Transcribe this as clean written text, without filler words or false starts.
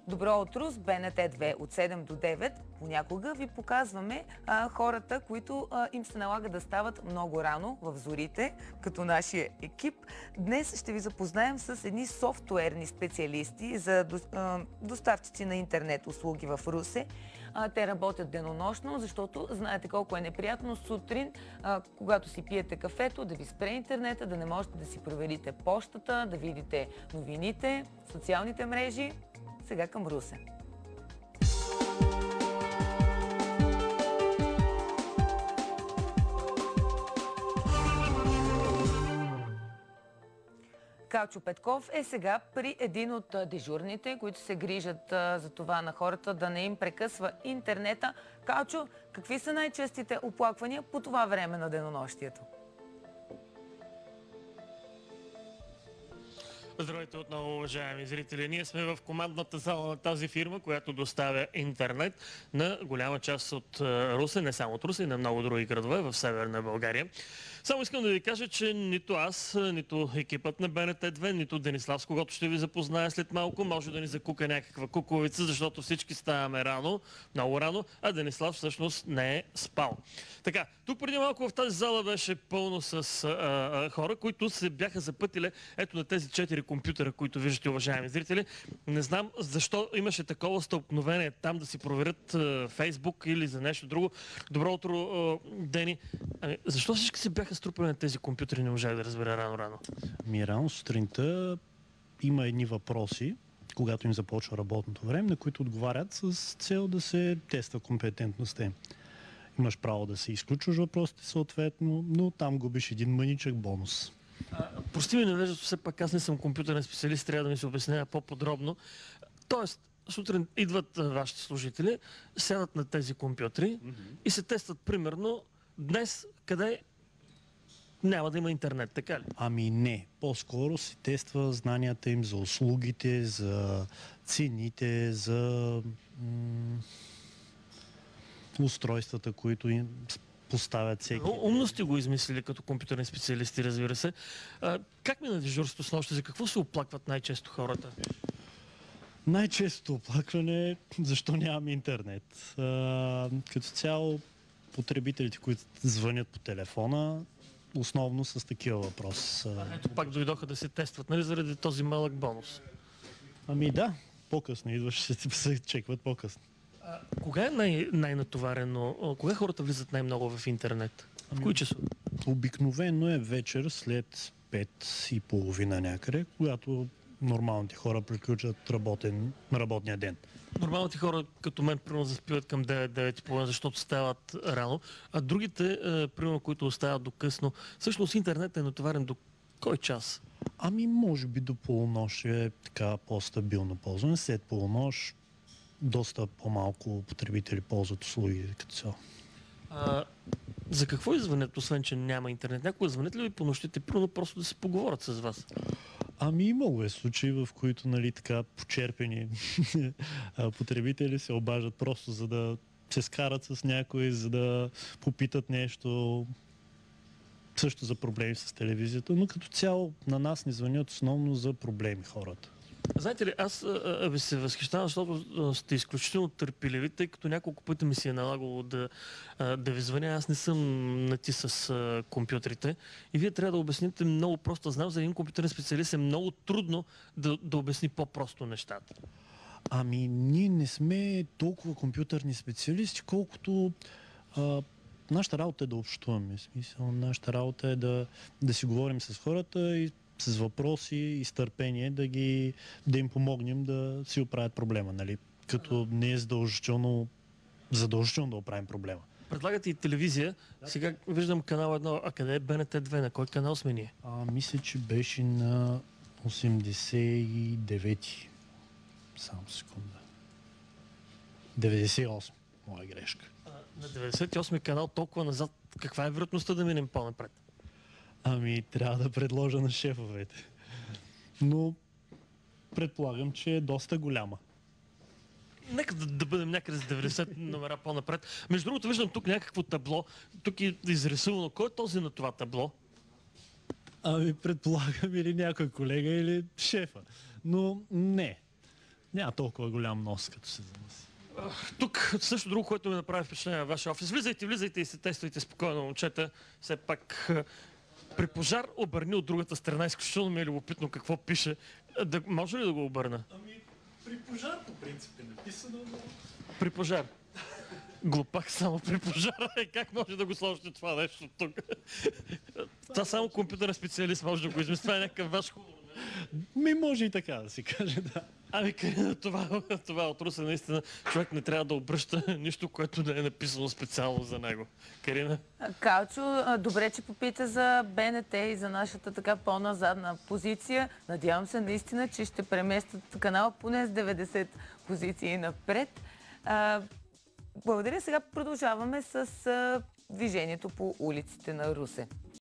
Добро утро с БНТ 2 от 7 до 9. Понякога ви показваме хората, които им се налага да стават много рано в зорите, като нашия екип. Днес ще ви запознаем с едни софтуерни специалисти за доставчици на интернет услуги в Русе. Те работят денонощно, защото знаете колко е неприятно сутрин, когато си пиете кафето, да ви спре интернета, да не можете да си проверите почтата, да видите новините, социалните мрежи. Сега към Русе. Калчо Петков е сега при един от дежурните, които се грижат за това на хората да не им прекъсва интернета. Калчо, какви са най-честите оплаквания по това време на денонощието? Здравейте отново, уважаеми зрители. Ние сме в командната зала на тази фирма, която доставя интернет на голяма част от Русе, не само от Русе, и на много други градове в Северна България. Само искам да ви кажа, че нито аз, нито екипът на БНТ 2, нито Денислав, с когото ще ви запозная след малко, може да ни закука някаква куковица, защото всички ставаме рано, много рано, а Денислав всъщност не е спал. Така, тук преди малко в тази зала беше пълно с хора, които се бяха запътили ето на тези 4 компютъра, които виждате, уважаеми зрители. Не знам защо имаше такова стълкновение там да си проверят Фейсбук или за нещо друго. Добро утро, Дени. Защо всички се бяха струпали на тези компютъри, не можах да разбера рано-рано? Рано сутринта има едни въпроси, когато им започва работното време, на които отговарят с цел да се тества компетентността им. Имаш право да се изключваш въпросите съответно, но там губиш един мъничък бонус. Прости ми невежеството, все пак аз не съм компютърен специалист, трябва да ми се обяснява по-подробно. Тоест, сутрин идват вашите служители, сядат на тези компютри и се тестват примерно днес къде няма да има интернет, така ли? Ами не. По-скоро се тества знанията им за услугите, за цените, за устройствата, които им поставят всеки. Умно сте го измислили като компютърни специалисти, разбира се. Как мина дежурството с нощта? За какво се оплакват най-често хората? Най-често оплакване е защо нямаме интернет. Като цяло потребителите, които звънят по телефона, основно с такива въпроси. Ето пак дойдоха да се тестват, нали, заради този малък бонус? Ами да, по-късно идваш, ще се чекват по-късно. Кога е най-натоварено? Кога хората влизат най-много в интернет? В кои часове? Обикновено е вечер след 5:30 някъде, когато нормалните хора приключат работния ден. Нормалните хора, като мен, примерно заспиват към 9-9:30, защото стават рано, а другите, примерно, които остават до късно, всъщност интернет е натоварен до кой час? Ами може би до полунощ е така по-стабилно ползване. След полунощ доста по-малко потребители ползват услуги като цяло. За какво извънят, освен че няма интернет? Някога звънят ли ви по нощите, примерно просто да се поговорят с вас? Ами имало е случаи, в които нали, така почерпени потребители се обаждат просто за да се скарат с някой, за да попитат нещо, също за проблеми с телевизията, но като цяло на нас ни звънят основно за проблеми хората. Знаете ли, аз ви се възхищавам, защото сте изключително търпеливи, тъй като няколко пъти ми се е налагало да ви звъня. Аз не съм нати с компютрите и вие трябва да обясните много просто. Знам, за един компютърен специалист е много трудно да обясни по-просто нещата. Ами ние не сме толкова компютърни специалисти, колкото нашата работа е да общуваме. Смисъл, нашата работа е да си говорим с хората и с въпроси и с търпение да им помогнем да си оправят проблема, нали? Като не е задължително да оправим проблема. Предлагате и телевизия. Сега виждам канал 1. А къде е БНТ 2? На кой канал сме ние? Мисля, че беше на 89-ти. Само секунда. 98. Моя грешка. На 98-ми канал толкова назад. Каква е вероятността да минем по-напред? Ами, трябва да предложа на шефовете. Но предполагам, че е доста голяма. Нека да бъдем някъде с 90 номера по-напред. Между другото, виждам тук някакво табло. Тук е изрисувано. Кой е този на това табло? Ами, предполагам или някой колега, или шефа. Но не. няма толкова голям нос, като се замисли. Тук също друго, което ми направи впечатление на вашия офис. Влизайте и се тествайте спокойно, момчета. Все пак при пожар обърни от другата страна. Изключително ми е любопитно какво пише. Може ли да го обърна? Ами, при пожар по принцип е написано. При пожар. Глупак само при пожара. Как може да го сложите това нещо тук? Това само компютърен специалист може да го измисли. Това е някакъв ваш хумор. Може и така да си каже, да. Ами, Карина, това от Русе наистина човек не трябва да обръща нищо, което да е написано специално за него. Карина? Калчо, добре, че попита за БНТ и за нашата така по-назадна позиция. Надявам се наистина, че ще преместят канала поне с 90 позиции напред. Благодаря. Сега продължаваме с движението по улиците на Русе.